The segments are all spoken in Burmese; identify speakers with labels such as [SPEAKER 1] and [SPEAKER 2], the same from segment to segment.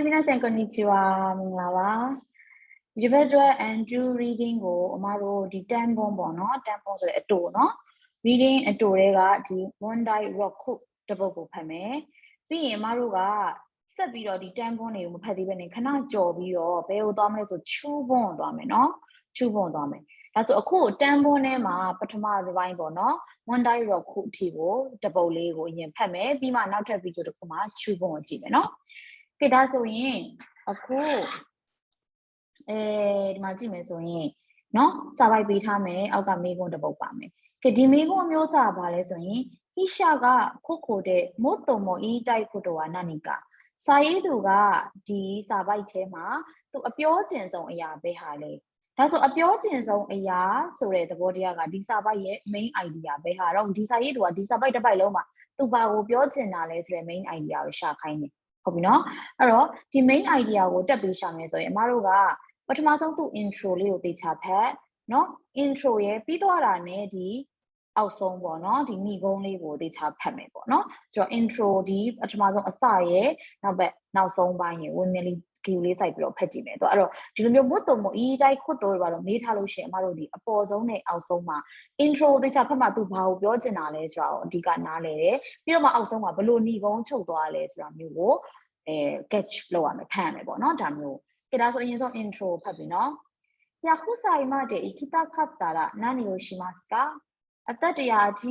[SPEAKER 1] 皆さんこんにちは。မင်္ဂလာပါ။ဒီဘက်အတွက် Andrew reading ကိုအမတို့ဒီတန်ပုံပေါ့နော်။တန်ပုံဆိုတဲ့အတူနော်။ reading အတူတွေကဒီ Monday Rock ခုတစ်ပုဒ်ကိုဖတ်မယ်။ပြီးရင်အမတို့ကဆက်ပြီးတော့ဒီတန်ပုံတွေကိုမဖတ်သေးဘဲနဲ့ခဏကြော်ပြီးတော့ဘယ်ကိုသွားမလဲဆိုချူးပုံကိုသွားမယ်နော်။ချူးပုံသွားမယ်။ဒါဆိုအခုတန်ပုံထဲမှာပထမတစ်ပိုင်းပေါ့နော်။ Monday Rock ခုအထိကိုတစ်ပုဒ်လေးကိုအရင်ဖတ်မယ်။ပြီးမှနောက်ထပ်ဗီဒီယိုတစ်ခုမှာချူးပုံကိုကြည့်မယ်နော်။ကဲဒါဆိုရင်အခုဒီမှာကြည့်မယ်ဆိုရင်နော်စာပိုက်ပေးထားမယ်အောက်ကမေးခွန်းတစ်ပုဒ်ပါမယ်ကဲဒီမေးခွန်းမျိုးစာပါလဲဆိုရင်ဟိရှာကခုတ်ခိုတဲ့မို့တုံမောအီတိုက်ခုတော်နာနီကစာရေးသူကဒီစာပိုက်ထဲမှာသူအပြောကျင်ဆုံးအရာပဲဟာလေဒါဆိုအပြောကျင်ဆုံးအရာဆိုတဲ့သဘောတရားကဒီစာပိုက်ရဲ့ main idea ပဲဟာတော့ဒီစာရေးသူကဒီစာပိုက်တစ်ပိုက်လုံးမှာသူဘာကိုပြောကျင်တာလဲဆိုတဲ့ main idea ကိုရှာခိုင်းတယ်ဟုတ်ပြီနော်အဲ့တော့ဒီ main idea ကိုတက်ပြီးရှာမယ်ဆိုရင်အမတို့ကပထမဆုံးသူ intro လေးကိုသိချဖက်နော် intro ရဲ့ပြီးသွားတာနဲ့ဒီအောက်ဆုံးပေါ့နော်ဒီမိကုန်းလေးကိုသိချဖက်မယ်ပေါ့နော်ဆိုတော့ intro ဒီပထမဆုံးအစရဲ့နောက်ဆုံးပိုင်းရဲ့ဝင်မြလေးဂီယူလေးစိုက်ပြီးတော့ဖက်ကြည့်မယ်တော့အဲ့တော့ဒီလိုမျိုးမွတ်တုံမအီတိုင်းခွတ်တော်တွေပါတော့မေးထားလို့ရှိရင်အမတို့ဒီအပေါ်ဆုံးနဲ့အောက်ဆုံးမှာ intro သိချဖက်မှာသူဘာကိုပြောချင်တာလဲဆိုတာကိုအဓိကနားလဲတယ်ပြီးတော့မှအောက်ဆုံးမှာဘလို့ညီကုန်းချုပ်သွားလဲဆိုတာမျိုးကိုcatch လုပ်ရမယ်ဖတ်ရမယ်ပေါ့နော်ဒါမျိုးကဲဒါဆိုအရင်ဆုံး intro ဖတ်ပြီနော်ယခုဆိုင်မှာတဲ့ခိတခတ်တာら何をしますかအသက်တရားအထ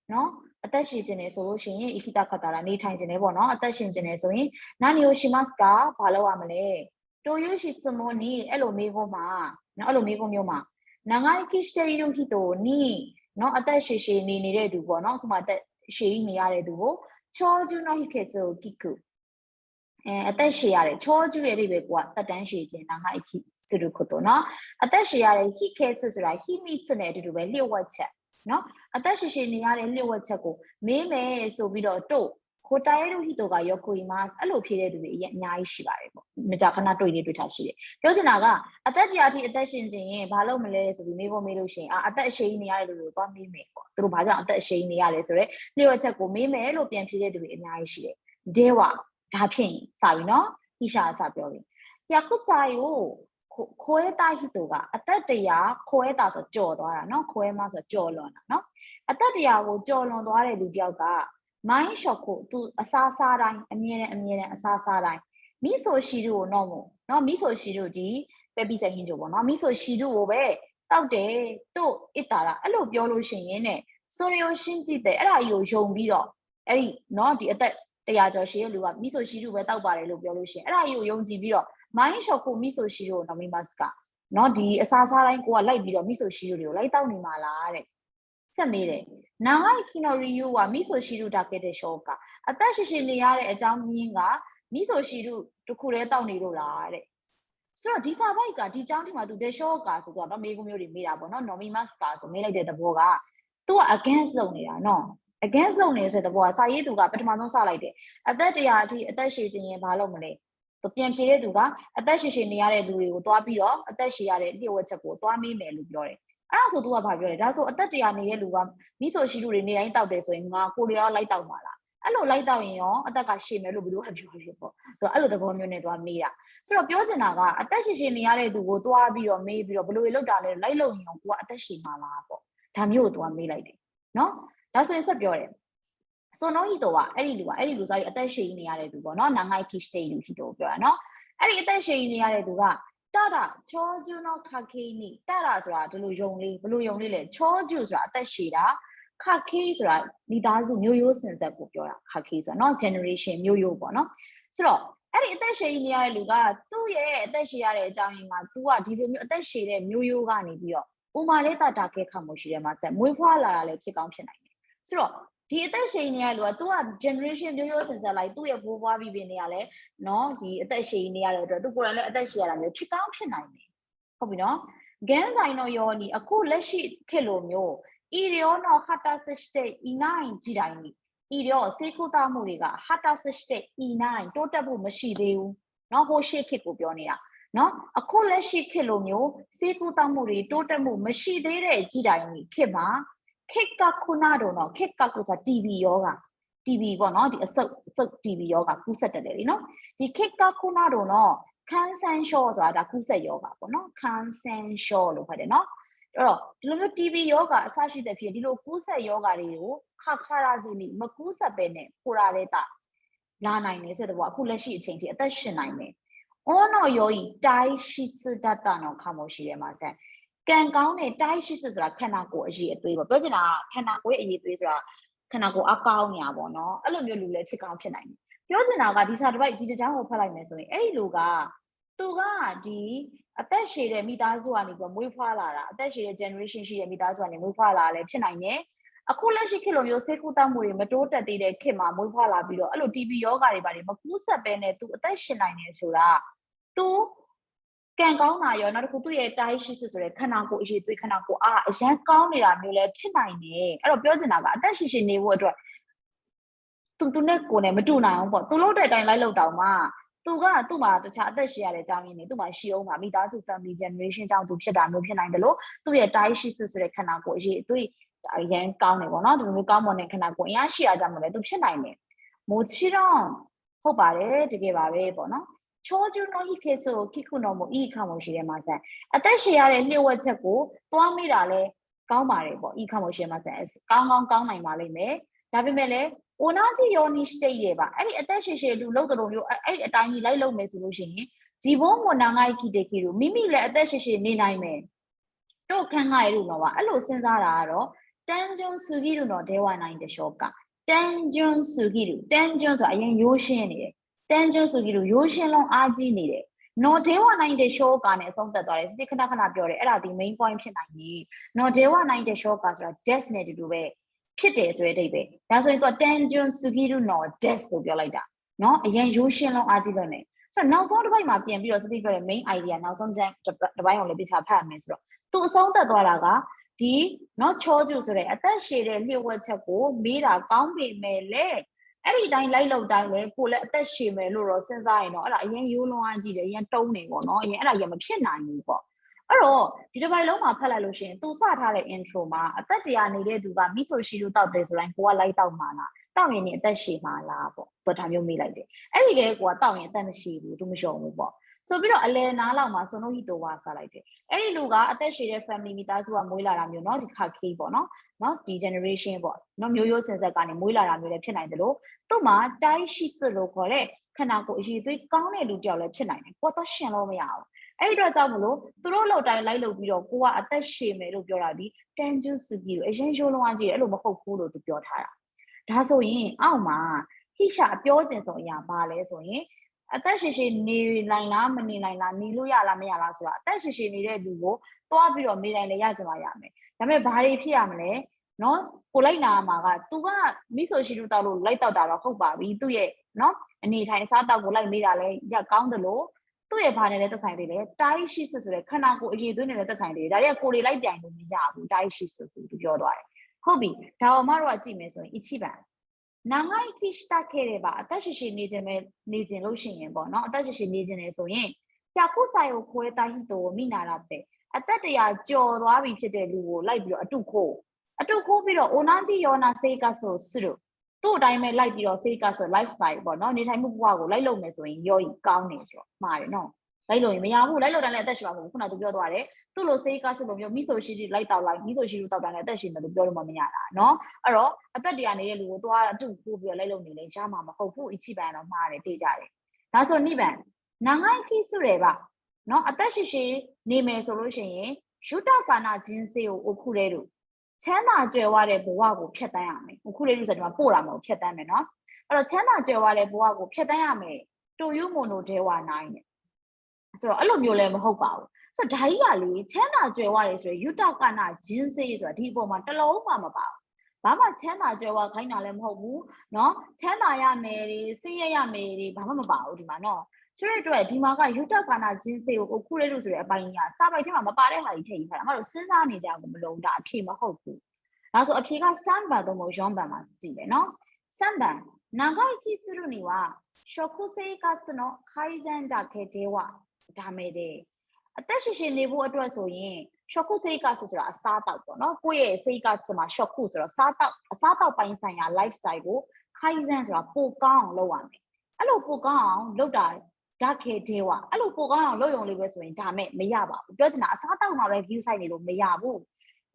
[SPEAKER 1] ိနော်အသက်ရှင်ခြင်းနေဆိုလို့ရှိရင်ခိတခတ်တာらနေထိုင်ခြင်းနေပေါ့နော်အသက်ရှင်ခြင်းနေဆိုရင်何をしますかဘာလုပ်ရမလဲတိုယိုရှိစမိုနီအဲ့လိုမေးခွန်းမှာနော်အဲ့လိုမေးခွန်းမျိုးမှာ長生きしている人にနော်အသက်ရှင်ရှင်နေနေတဲ့သူပေါ့နော်အခုမှအသက်ရှင်နေရတဲ့သူကို長寿の秘訣を聞くအသက်ရှည်ရတယ်ချောကျူရဲ့အိဗယ်ကတက်တန်းရှည်ခြင်းနာငါအခိစရုခုတော့နော်အသက်ရှည်ရတဲ့ဟိခဲဆဆိုတာဟိမိစနဲ့အတူတူပဲလျှို့ဝှက်ချက်နော်အသက်ရှည်ရှည်နေရတဲ့လျှို့ဝှက်ချက်ကိုမေးမယ်ဆိုပြီးတော့တို့ခိုတိုင်ရုဟိတိုကယောကိုီမတ်အဲ့လိုဖြေတဲ့သူတွေအများကြီးရှိပါတယ်ပေါ့မကြခဏတွေ့ထားရှိတယ်ပြောချင်တာကအသက်တရားထိအသက်ရှင်ခြင်းရင်ဘာလို့မလဲဆိုပြီးမေးဖို့မေးလို့ရှိရင်အသက်အရှိန်နေရတဲ့လူတွေသွားမေးမယ်ပေါ့သူတို့ဘာကြောင့်အသက်အရှိန်နေရလဲဆိုတော့လျှို့ဝှက်ချက်ကိုမေးမယ်လို့ပြန်ဖြေတဲ့သူတွေအများကြီးရှိတယ်ဒေဝဒါဖြင့်စာပြီနော်ဟိရှာစာပြောပြီယခုစာကိုခွဲတာဟိတိုကအသက်တရားခွဲတာဆိုကြော်သွားတာနော်ခွဲမဆိုကြော်လွန်တာနော်အသက်တရားကိုကြော်လွန်သွားတဲ့လူတယောက်ကမိုင်းရှော့ကိုသူအစားစားတိုင်းအမြဲတမ်းအစားစားတိုင်းမိဆိုရှိတို့ကိုတော့မို့နော်မိဆိုရှိတို့ဒီပဲပြီးဆိုင်ဟင်းကြပေါ့နော်မိဆိုရှိတို့ကိုပဲတောက်တယ်တို့အစ်တာလားအဲ့လိုပြောလို့ရှိရင်နဲ့ဆိုရီယိုရှင်းကြည့်တယ်အဲ့ဒါကြီးကိုယုံပြီးတော့အဲ့ဒီနော်ဒီအသက်တရားကျော်ရှိတဲ့လူကမိဆိုရှိတို့ပဲတောက်ပါတယ်လို့ပြောလို့ရှိရင်အဲ့ဒါကြီးကိုယုံကြည်ပြီးတော့မိုင်းရှော့ကိုမိဆိုရှိတို့နော်မိမစကနော်ဒီအစားစားတိုင်းကိုကလိုက်ပြီးတော့မိဆိုရှိတို့တွေကိုလိုက်တောက်နေမှာလားတဲ့ဆက်မေးတယ်နာငိုင်ခီနိုရီယိုကမိဆိုရှိတို့တာခဲ့တဲ့ရှော့ကအသက်ရှင်ရှင်နေရတဲ့အကြောင်းရင်းကမိဆိုရှိတို့တခုတည်းတောက်နေလို့လားတဲ့ဆိုတော့ဒီစာပိုက်ကဒီကြောင်းဒီမှာသူတဲ့ရှော့ကဆိုတော့နော်မေးခွန်းမျိုးတွေမေးတာပေါ့နော်နော်မီမတ်ကဆိုမေးလိုက်တဲ့သဘောကသူက against လုပ်နေတာနော်against လုပ်နေဆိုတဲ့ဘောကစာရေးသူကပထမဆုံးစလိုက်တယ်အသက်တရားအထိအသက်ရှည်ခြင်းရင်ဘာလုပ်မလဲသူပြန်ဖြေတဲ့သူကအသက်ရှည်ရှည်နေရတဲ့လူတွေကိုတွားပြီးတော့အသက်ရှည်ရတဲ့လျှို့ဝှက်ချက်ကိုတွားမေးမယ်လို့ပြောတယ်အဲ့ဒါဆိုသူကဘာပြောလဲဒါဆိုအသက်တရားနေတဲ့လူကမိဆိုရှိလူတွေနေတိုင်းတောက်တယ်ဆိုရင်ငါကိုရောလိုက်တောက်မှာလားအဲ့လိုလိုက်တောက်ရင်ရောအသက်ကရှည်မယ်လို့ဘယ်လိုဟပြောဖြစ်ပေါ့သူအဲ့လိုသဘောမျိုးနဲ့တွားမေးတာဆိုတော့ပြောချင်တာကအသက်ရှည်ရှည်နေရတဲ့သူကိုတွားပြီးတော့မေးပြီးတော့ဘယ်လိုလုပ်တာလဲလိုက်လို့ရင်ရောကိုကအသက်ရှည်မှာလားပေါ့ဒါမျိုးကိုတွားမေးလိုက်တယ်နော်ဒါဆိုရင်ဆက်ပြောတယ်ဆိုနိုဟီတိုကအဲ့ဒီလူဆိုရင်အသက်ရှည်နေရတဲ့သူပေါ့နော်နာငိုင်ခိစတေလူဟီတိုပြောတာနော်အဲ့ဒီအသက်ရှည်နေရတဲ့သူကတာတာချောဂျူနောခါခေနီတာတာဆိုတာဒီလိုယုံလေးဘလို့ယုံလေးလဲချောဂျူဆိုတာအသက်ရှည်တာခါခေဆိုတာမိသားစုမျိုးရိုးစင်ဆက်ကိုပြောတာခါခေဆိုတာနော် generation မျိုးရိုးပေါ့နော်ဆိုတော့အဲ့ဒီအသက်ရှည်နေရတဲ့လူကသူ့ရဲ့အသက်ရှည်ရတဲ့အကြောင်းရင်းက तू ကဒီလိုမျိုးအသက်ရှည်တဲ့မျိုးရိုးကနေပြီးတော့ဥမာလေးတာခဲခါမှုရှိတယ်မှာဆက်မွေးဖွားလာတာလည်းဖြစ်ကောင်းဖြစ်နိုင်တယ်ဆိုတော့ဒီအသက်ရှည်နေရလို့က तू က generation မျိုးရိုးစင်ဆက်လိုက်သူ့ရဲ့ဘိုးဘွားပြီးနေရလဲနော်ဒီအသက်ရှည်နေရတဲ့အတွက် तू ကိုယ်တိုင်လည်းအသက်ရှည်ရတာမျိုးဖြစ်ကောင်းဖြစ်နိုင်တယ်ဟုတ်ပြီနော်ဂန်ဆိုင်တော့ယောနီအခုလက်ရှိခေတ်လိုမျိုးဤရောနော်ဟာတာစစ်တဲ့ဤနိုင်ကြည်တိုင်းဤရောစေကုသမှုတွေကဟာတာစစ်တဲ့ဤနိုင်တိုးတက်ဖို့မရှိသေးဘူးနော်ဟိုရှေ့ခေတ်ကိုပြောနေတာနော်အခုလက်ရှိခေတ်လိုမျိုးစေကုသမှုတွေတိုးတက်မှုမရှိသေးတဲ့ကြည်တိုင်းခေတ်မှာခေတ်ကခုနတော့နော်ခေတ်ကကိုစား TV ယောဂ TB ပေါ့နော်ဒီအဆုပ် TB ယောဂကူးစက်တယ်လေနော်ဒီခေတ်ကခုနတော့နော်ခန်းဆန်းလျှောဆိုတာဒါကူးစက်ယောဂပေါ့နော်ခန်းဆန်းလျှောလို့ဖတ်တယ်နော်အဲ့တော့ဒီလိုမျိုး TB ယောဂအစရှိတဲ့ဖြစ်ဒီလိုကူးစက်ယောဂတွေကိုခါရာစုနီမကူးစက်ပဲနဲ့ခိုရာလေးတာလာနိုင်နေဆိုတော့အခုလက်ရှိအချိန်ထိအသက်ရှင်နိုင်တယ်။အော်နော်ယောဤတိုင်းရှိစဒတ်တာနော်ခါမရှိတယ်မှာဆက်ကံကောင်းတဲ့တိုင်းရှိစဆိုတာခန္ဓာကိုယ်အရေးအသွေးပေါ့ပြောချင်တာခန္ဓာကိုယ်ရဲ့အရေးအသွေးဆိုတာခန္ဓာကိုယ်အကောင်းညာပေါ့နော်အဲ့လိုမျိုးလူလည်းဖြစ်ကောင်းဖြစ်နိုင်တယ်ပြောချင်တာကဒီစာတစ်ပိုက်ဒီတစ်ကြောင်းကိုဖတ်လိုက်မယ်ဆိုရင်အဲ့ဒီလူကသူကဒီအသက်ရှည်တဲ့မိသားစုကနေပြီးမွေးဖွားလာတာအသက်ရှည်တဲ့ generation ရှိတဲ့မိသားစုကနေမွေးဖွားလာလည်းဖြစ်နိုင်တယ်အခုလက်ရှိခေတ်လိုမျိုးဆေးကုသမှုတွေမတိုးတက်သေးတဲ့ခေတ်မှာမွေးဖွားလာပြီးတော့အဲ့လို TB ယောဂတွေပါတယ်မကူးစက်ပဲနဲ့သူအသက်ရှင်နိုင်တယ်ဆိုတာသူကံကောင်းတာရောနောက်တစ်ခုသူ့ရဲ့တိုင်းရှိဆိုတဲ့ခန္ဓာကိုယ်အရေးသွေးခန္ဓာကိုယ်အားအရန်ကောင်းနေတာမျိုးလည်းဖြစ်နိုင်တယ်အဲ့တော့ပြောချင်တာကအသက်ရှင်ရှင်နေဖို့အတွက်သူနဲ့ကိုယ်နဲ့မတူနိုင်အောင်ပေါ့သူလုပ်တဲ့အတိုင်းလိုက်လုပ်တောင်မှသူကသူ့မှာတခြားအသက်ရှင်ရတဲ့အကြောင်းရင်းတွေသူ့မှာရှိအောင်ပါမိသားစု family generation ကြောင့်သူဖြစ်တာမျိုးဖြစ်နိုင်တယ်လို့သူ့ရဲ့တိုင်းရှိဆိုတဲ့ခန္ဓာကိုယ်အရေးသွေးအရန်ကောင်းတယ်ပေါ့နော်ဒီလိုကောင်းမွန်တဲ့ခန္ဓာကိုယ်အရရှိရကြမှာလေသူဖြစ်နိုင်တယ်မိုချီတော့ဟုတ်ပါတယ်တကယ်ပါပဲပေါ့နော်ချောကျူနိုဟိခေဆိုခိခုနော်မိုဤခါမရှိတယ်မှာဆက်အသက်ရှင်ရတဲ့လျှို့ဝှက်ချက်ကိုတွားမိတာလဲကောင်းပါတယ်ပေါ့ဤခါမရှိမှာဆက်ကောင်းနိုင်ပါလိမ့်မယ်ဒါပေမဲ့လည်းအိုနာဂျီယောနီစတေးရပါအဲ့ဒီအသက်ရှင်လူလို့တော်မျိုးအဲ့အတိုင်းကြီးလိုက်လုပ်မယ်ဆိုလို့ရှိရင်ဂျီဘုံမနာငိုင်းခိတေခိလို့မိမိလည်းအသက်ရှင်နေနိုင်မယ်တို့ခန်းငါရလို့တော့ပါအဲ့လိုစဉ်းစားတာကတော့တန်ဂျွန်ဆူဂီလို့တော့ဒဲဝနိုင်တဲ့ရှော့ကတန်ဂျွန်ဆူဂီလို့တန်ဂျွန်ဆိုအရင်ရိုးရှင်းနေတယ်တန်ဂျွန်ဆူဂီလို့ရိုးရှင်းလုံးအားကြီးနေတယ်နော်ဒေဝနိုင်တဲ့ရှော့ကနဲ့အဆုံးသက်သွားတယ်စစ်ခဏပြောတယ်အဲ့ဒါဒီ main point ဖြစ်နိုင်ပြီနော်ဒေဝနိုင်တဲ့ရှော့ကဆိုတာ death နဲ့တူတူပဲဖြစ်တယ်ဆိုတဲ့အဓိပ္ပာယ်ဒါဆိုရင်သူက tension sugiru no death ကိုပြောလိုက်တာเนาะအရင်ရိုးရှင်းလုံးအားကြီးလို့နေဆိုတော့နောက်ဆုံးတစ်ပိုက်မှာပြန်ပြီးတော့စတိပြောတဲ့ main idea နောက်ဆုံးတစ်ပိုက်ကိုလည်းသိချာဖတ်ရမယ်ဆိုတော့သူအဆုံးသက်သွားတာကဒီเนาะချောကျူဆိုတဲ့အသက်ရှည်တဲ့လျှို့ဝှက်ချက်ကိုမေးတာကောင်းပေမဲ့လေအဲ့ဒီတိုင်းလိုက်လို့တိုင်းလေကိုလည်းအသက်ရှည်မယ်လို့တော့စဉ်းစားရင်တော့အဲ့ဒါအရင်ရိုးလုံးအားကြီးတယ်အရင်တုံးနေပေါ့เนาะအရင်အဲ့ဒါရမဖြစ်နိုင်ဘူးပေါ့အဲ့တော့ဒီတစ်ပိုက်လုံးမှာဖတ်လိုက်လို့ရှိရင်သူစထားတဲ့ intro မှာအသက်တရားနေတဲ့သူကမိဆိုရှိလို့တောက်တယ်ဆိုတိုင်းကိုကလိုက်တောက်မှာလားတောက်ရင်အသက်ရှည်မှာလားပေါ့သူဒါမျိုးမေးလိုက်တယ်အဲ့ဒီကလေးကိုကတောက်ရင်အသက်မရှိဘူးသူမလျှော်ဘူးပေါ့ဆိုပြီးတော့အလဲနားလောက်မှာစွန်လို့ဟီတိုဝါစားလိုက်တယ်အဲ့ဒီလူကအသက်ရှည်တဲ့ family မိသားစုကမွေးလာတာမျိုးเนาะဒီခါခေးပေါ့เนาะဒီ generation ပေါ့เนาะမျိုးရိုးစင်ဆက်ကနေမွေးလာတာမျိုးလည်းဖြစ်နိုင်တယ်လို့သူ့မှာတိုင်းရှိစစ်လို့ခေါ်တဲ့ခန္ဓာကိုယ်အရေးသွေးကောင်းတဲ့လူတယောက်လည်းဖြစ်နိုင်တယ်ကိုတော့ရှင်လို့မရဘူးအဲ့ဒီတော့ကြောင့်မလို့သူတို့လောက်တိုင်းလိုက်လုပ်ပြီးတော့ကိုကအသက်ရှည်မယ်လို့ပြောတာဒီတန်ဂျူစူကြီးလို့အရင်ရိုးလုံးဝကြီးတယ်အဲ့လိုမဟုတ်ဘူးလို့သူပြောထားတာဒါဆိုရင်အောက်မှာဟိရှာပြောခြင်းဆိုအရာဘာလဲဆိုရင်အသက်ရှည်ရှည်နေနိုင်လားမနေနိုင်လားနေလို့ရလားမရလားဆိုတာအသက်ရှည်ရှည်နေတဲ့လူကိုတွားပြီးတော့နေနိုင်လေရကြမှာရမယ်ဒါပေမဲ့ဘာတွေဖြစ်ရမလဲနော်ကိုလိုက်နာမှာက तू ကမိဆိုရှိလို့တောက်လို့လိုက်တောက်တာတော့ဟုတ်ပါပြီသူ့ရဲ့နော်အနေထိုင်အစားတောက်ကိုလိုက်နေတာလဲရကောင်းတယ်လို့သူ့ရဲ့ဘာနဲ့လဲသက်ဆိုင်သေးတယ်တိုင်းရှိစစ်ဆိုတဲ့ခန္ဓာကိုယ်အရေးသွေးနဲ့လဲသက်ဆိုင်သေးတယ်ဒါတွေကကိုယ်တွေလိုက်ပြိုင်လို့မရဘူးတိုင်းရှိစစ်ဆိုသူပြောသွားတယ်ဟုတ်ပြီဒါအောင်မတို့ကကြည့်မယ်ဆိုရင်အချိပံနာငိုင်းခိစတာခဲရပါအသက်ရှိရှိနေခြင်းပဲနေခြင်းလို့ရှိရင်ပေါ့နော်အသက်ရှိရှိနေခြင်းလေဆိုရင်ပြခုဆိုင်ကိုခွဲတိုင်းဟိတိုမိနာလာတဲ့အသက်တရာကြော်သွားပြီဖြစ်တဲ့လူကိုလိုက်ပြီးတော့အတုခိုးပြီးတော့အိုနာဂျီယောနာစေကဆိုစုတို့သူ့အတိုင်းပဲလိုက်ပြီးတော့စေကဆို lifestyle ပေါ့နော်နေထိုင်မှုဘဝကိုလိုက်လုပ်မယ်ဆိုရင်ရောကောင်းနေဆိုတော့မှားတယ်နော်လိုက်လို့ရင်မရဘူးလိုက်လို့တိုင်းလည်းအသက်ရှင်မှာမဟုတ်ဘူးခုနကသူပြောသွားတယ်သူ့လိုစေကဆိုလိုမျိုးမိဆိုရှိလိုက်တောက်လိုက်မိဆိုရှိလို့တောက်တိုင်းလည်းအသက်ရှင်တယ်လို့ပြောလို့မရတာနော်အဲ့တော့အသက်တရားနေတဲ့လူကိုသွားအတုခိုးပြီးတော့လိုက်လို့နေလဲရမှာမဟုတ်ဘူးအချိပန်တော့မှားတယ်သိကြတယ်ဒါဆိုနိဗ္ဗာန်နာငိုင်းခိစုတယ်ပါနော်အသက်ရှိနေမယ်ဆိုလို့ရှိရင်ယုတကာနာဂျင်းစေကိုအခုလဲတို့ချမ်းသာကြွယ်ဝတဲ့ဘဝကိုဖျက်တမ်းရမယ်အခုလေးလို့ဆိုတော့ပို့တာမဟုတ်ဖျက်တမ်းမယ်နော်အဲ့တော့ချမ်းသာကြွယ်ဝတဲ့ဘဝကိုဖျက်တမ်းရမယ်တူယူမွန်တို့ဒဲဝနိုင်တယ်ဆိုတော့အဲ့လိုမျိုးလည်းမဟုတ်ပါဘူးဆိုတော့ဓာကြီးကလေချမ်းသာကြွယ်ဝတယ်ဆိုရင်ယုတကနာဂျင်းစေးဆိုတာဒီအပေါ်မှာတလုံးမှမပါဘူးဘာမှချမ်းသာကြွယ်ဝခိုင်းတာလည်းမဟုတ်ဘူးเนาะချမ်းသာရမယ်တွေစိတ်ရမယ်တွေဘာမှမပါဘူးဒီမှာเนาะဆိုတဲ့အတွက်ဒီမှာကယုတကနာဂျင်းစေးကိုအခုလေးလို့ဆိုတဲ့အပိုင်းကစာပိုက်ထဲမှာမပါတဲ့ဟာကြီးထည့်ယူထားတာအမတို့စဉ်းစားနေကြဘူးမလုံးတာအဖြေမဟုတ်ဘူးဒါဆိုအဖြေကစမ်းပါတော့မဟုတ်ရောင်းပန်မှာကြည့်တယ်เนาะစမ်းပန်長生きするには食生活の改善だけではダメでအသက်ရှင်ရှင်နေဖို့အတွက်ဆိုရင်ရှော့ခုစိတ်ကဆိုတာအစားတောက်ပေါ့နော်ကိုယ့်ရဲ့စိတ်ကစမှာရှော့ခုဆိုတော့အစားတောက်ပိုင်းဆိုင်ရာ lifestyle ကို Kaizen ဆိုတာပိုကောင်းအောင်လုပ်ရမယ်အဲ့လိုပိုကောင်းအောင်လုပ်တာဒါခေဒေဝအဲ့လိုပိုကောင်းအောင်လုပ်ရုံလေးပဲဆိုရင်ဒါမဲ့မရပါဘူးပြောချင်တာအစားတောက်မှာပဲ view site နေလို့မရဘူး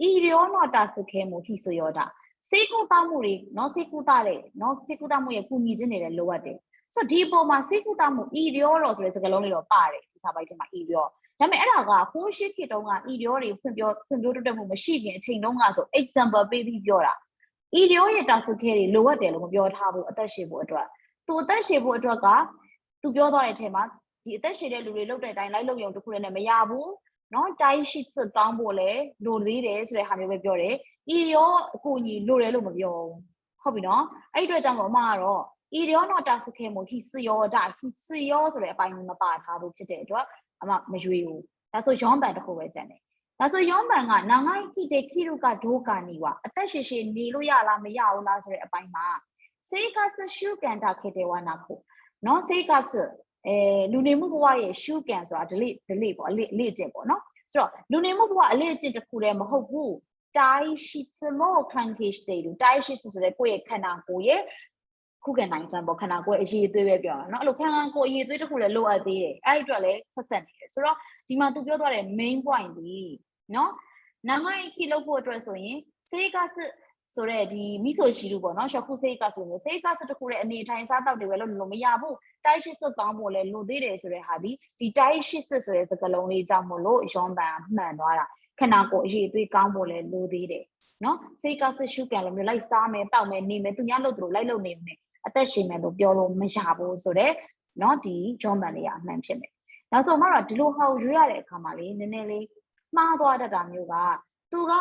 [SPEAKER 1] ဤရောနောတာစခဲမှုဖြစ်ဆိုရတာစေကူတာမှုတွေနော်စေကူတာတဲ့နော်စေကူတာမှုရဲ့ကုညီခြင်းတွေလည်းလိုအပ်တယ်ဆိုတော့ဒီပုံမှာစေကူတာမှုဤရောတော့ဆိုတဲ့စကားလုံးလေးတော့ပါတယ်ဒီစာပိုက်ထဲမှာဤရောဒါပေမဲ့အဲ့ဒါကခိုးရှိခေတုံးကဤရောတွေဖွင့်ပြောတိုးတက်မှုမရှိခင်အချိန်တုန်းကဆို example ပေးပြီးပြောတာဤရောရဲ့တာစခဲတွေလိုအပ်တယ်လို့မပြောထားဘူးအသက်ရှင်ဖို့အတွက်သူအသက်ရှင်ဖို့အတွက်ကသူပြောသွားတဲ့အချိန်မှာဒီအသက်ရှင်တဲ့လူတွေလုပ်တဲ့အတိုင်းလိုက်လုပ်ရုံတခုလည်းမရဘူးနော်တိုင်းရှိစတောင်းဖို့လဲလိုသေးတယ်ဆိုတဲ့ဟာမျိုးပဲပြောတယ်ဤရောအကူအညီလိုတယ်လို့မပြောဘူးဟုတ်ပြီနော်အဲ့ဒီအတွက်ကြောင့်အမကတော့ဤရောတော့တာစခဲမို့ခိစရောဒါခိစရောဆိုတဲ့အပိုင်းမပါထားဘူးဖြစ်တဲ့အတွက်အမမရွေးဘူးဒါဆိုရောင်းပန်တစ်ခုပဲကျန်တယ်ဒါဆိုရောင်းပန်ကနာငိုင်းခိတဲ့ခိရုကဒိုးကနေဝအသက်ရှင်ရှင်နေလို့ရလားမရဘူးလားဆိုတဲ့အပိုင်းမှာစေကဆရှုကန်တာခေတဲ့ဝနာကိုနော်စေကဆလူနေမှုဘဝရဲ့ရှုကန်ဆိုတာဒလိပေါ့အလေ့ကျင့်ပေါ့နော်ဆိုတော့လူနေမှုဘဝအလေ့ကျင့်တစ်ခုလည်းမဟုတ်ဘူးတိုင်းရှိစမောခံကိစတဲ့လူတိုင်းရှိဆိုတဲ့ကိုယ့်ရဲ့ခန္ဓာကိုယ်ရဲ့ခုခံနိုင်စွမ်းပေါ့ခန္ဓာကိုယ်အရေးအသွေးပဲပြောတာเนาะအဲ့လိုခန္ဓာကိုယ်အရေးအသွေးတစ်ခုလည်းလိုအပ်သေးတယ်အဲ့ဒီအတွက်လည်းဆက်ဆက်နေတယ်ဆိုတော့ဒီမှာသူပြောသွားတဲ့ main point ဒီเนาะနာမိုင်းခိလုပ်ဖို့အတွက်ဆိုရင်စေကဆဆိုတဲ့ဒီမိဆိုရှိလူပေါ့เนาะရှော့ခုစေကဆိုရင်စေကဆတစ်ခုလည်းအနေထိုင်စားတောက်တွေပဲလို့မရဘူးတိုင်းရှိစွတ်ကောင်းဖို့လည်းလိုသေးတယ်ဆိုတဲ့ဟာဒီတိုင်းရှိစွတ်ဆိုတဲ့စကားလုံးလေးကြောင့်မို့လို့ရောင်းပန်မှန်သွားတာခန္ဓာကိုယ်အရေးအသွေးကောင်းဖို့လည်းလိုသေးတယ်เนาะစေကဆရှုကန်လို့မျိုးလိုက်စားမယ်တောက်မယ်နေမယ်သူများလို့သူတို့လိုက်လို့နေမယ်အသက်ရှင်မယ်လို့ပြောလို့မရဘူးဆိုတော့เนาะဒီဂျွန်မန်လေးကအမှန်ဖြစ်မယ်။ဒါဆိုမှတော့ဒီလိုဟာကိုရွေးရတဲ့အခါမှာလေနည်းနည်းလေးမှားသွားတတ်တာမျိုးကသူက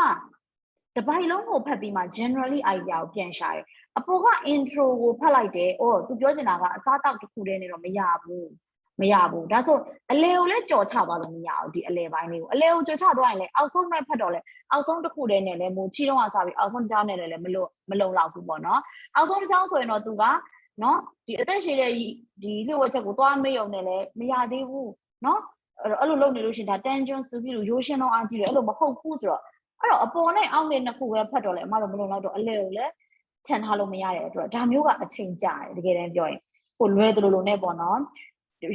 [SPEAKER 1] တပိုင်းလုံးကိုဖတ်ပြီးမှ generally idea ကိုပြန်ရှာတယ်။အပေါ်က intro ကိုဖတ်လိုက်တယ်။အော်သူပြောချင်တာကအစားတောက်တစ်ခုတည်းနဲ့တော့မရဘူး။မရဘူး။ဒါဆိုအလဲကိုလည်းကြော်ချသွားလို့မရဘူးဒီအလဲပိုင်းလေးကို။အလဲကိုကြော်ချသွားရင်လည်းအောက်ဆုံးနဲ့ဖတ်တော့လေအောက်ဆုံးတစ်ခုတည်းနဲ့လည်းမို့ချီတော့အစားပြီးအောက်ဆုံးတစ်ချောင်းနဲ့လည်းမလုံလောက်ဘူးပေါ့နော်။အောက်ဆုံးတစ်ချောင်းဆိုရင်တော့သူကနော်ဒီအသက်ရှင်တဲ့ဒီလှုပ်ဝက်ချက်ကိုသွားမေးရုံနဲ့လည်းမရသေးဘူးနော်အဲ့လိုလုပ်နေလို့ရှိရင်ဒါ tension ဆိုပြီးလို့ရိုးရှင်းတော့အားကြီးတယ်အဲ့လိုမဟုတ်ဘူးဆိုတော့အဲ့တော့အပေါ်နဲ့အောက်နဲ့နှစ်ခုပဲဖတ်တော့လေအမတို့မလုံလောက်တော့အလဲကိုလည်းခြံထားလို့မရတဲ့အတွက်ဒါမျိုးကအချိန်ကြာတယ်တကယ်တမ်းပြောရင်ကိုလွဲသလိုလိုနဲ့ပေါ့နော်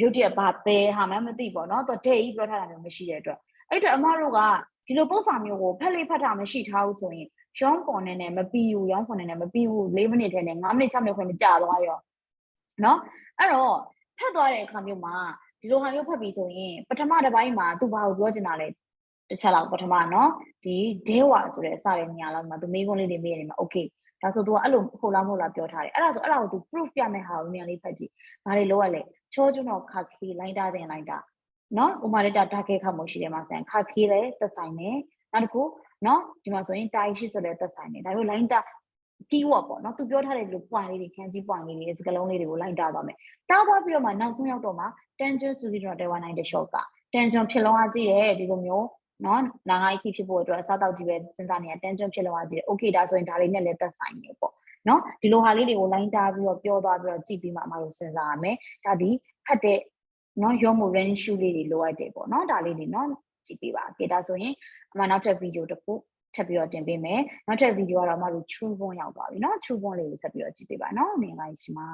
[SPEAKER 1] ရုပ်တရက်ဘာပဲဟာမှမသိပေါ့နော်သူဒိတ်ကြီးပြောထားတာမျိုးမရှိတဲ့အတွက်အဲ့တော့အမတို့ကဒီလိုပုံစံမျိုးကိုဖက်လေးဖတ်တာမရှိထားဘူးဆိုရင်ရောင်းပေါ်နဲ့မပြီးဘူးရောင်းပေါ်နဲ့မပြီးဘူး4မိနစ်ထဲနဲ့5မိနစ်6မိနစ်ခွင့်မကြာသွားရောနော်အဲ့တော့ဖတ်သွားတဲ့အခါမျိုးမှာဒီလိုဟာမျိုးဖတ်ပြီးဆိုရင်ပထမတစ်ပိုင်းမှာသူဘာကိုပြောချင်တာလဲတစ်ချက်လောက်ပထမနော်ဒီဒေဝဆိုတဲ့အစတဲ့ညာလောက်မှာသူမေးခွန်းလေးတွေမေးနေမှာ okay ဒါဆိုသူကအဲ့လိုဟုတ်လားမဟုတ်လားပြောထားတယ်အဲ့ဒါဆိုအဲ့ဒါကိုသူ proof ပြမယ့်ဟာကိုမြန်လေးဖတ်ကြည့်ဘာတွေလိုရလဲချောကျွန်းတော့ခါခီလိုင်းတာတင်လိုက်တာနော်ဥမာလေးတာခဲခါမှုရှိတယ်မှာဆန်ခါခီလည်းသက်ဆိုင်နေနောက်တစ်ခုနော်ဒီမှာဆိုရင်တိုင်းရှိဆိုတဲ့သက်ဆိုင်နေဒါပေမဲ့ line တာ keyword ပေါ့နော်သူပြောထားတဲ့ဒီလို point လေးတွေခန်းကြီး point လေးတွေစကားလုံးလေးတွေကို line တာသွားမယ်တားသွားပြီးတော့မှနောက်ဆုံးရောက်တော့မှ tension ဆိုပြီးတော့119တဲ့ short က tension ဖြစ်လုံးအားကြည့်ရဲဒီလိုမျိုးနော်နာငါးကြီးဖြစ်ဖို့အတွက်အစားတောက်ကြီးပဲစဉ်းစားနေတာ tension ဖြစ်လုံးအားကြည့်ရဲ okay ဒါဆိုရင်ဒါလေးနဲ့လည်းသက်ဆိုင်နေပေါ့နော်ဒီလိုဟာလေးတွေကို line တာပြီးတော့ပြောသွားပြီးတော့ကြည့်ပြီးမှအမတို့စဉ်းစားရမယ်ဒါဒီဖတ်တဲ့နော်ရောမှု range shoe လေးတွေလိုအပ်တယ်ပေါ့နော်ဒါလေးတွေနော်ကြည့်ပေးပါကေဒါဆိုရင်အမနောက်ထပ်ဗီဒီယိုတစ်ခုထပ်ပြီးတော့တင်ပေးမယ်နောက်ထပ်ဗီဒီယိုကတော့အမတို့ true bond ရောက်သွားပြီเนาะ true bond လေးကိုဆက်ပြီးတော့ကြည့်ပေးပါเนาะနေလိုက်ရှိပါ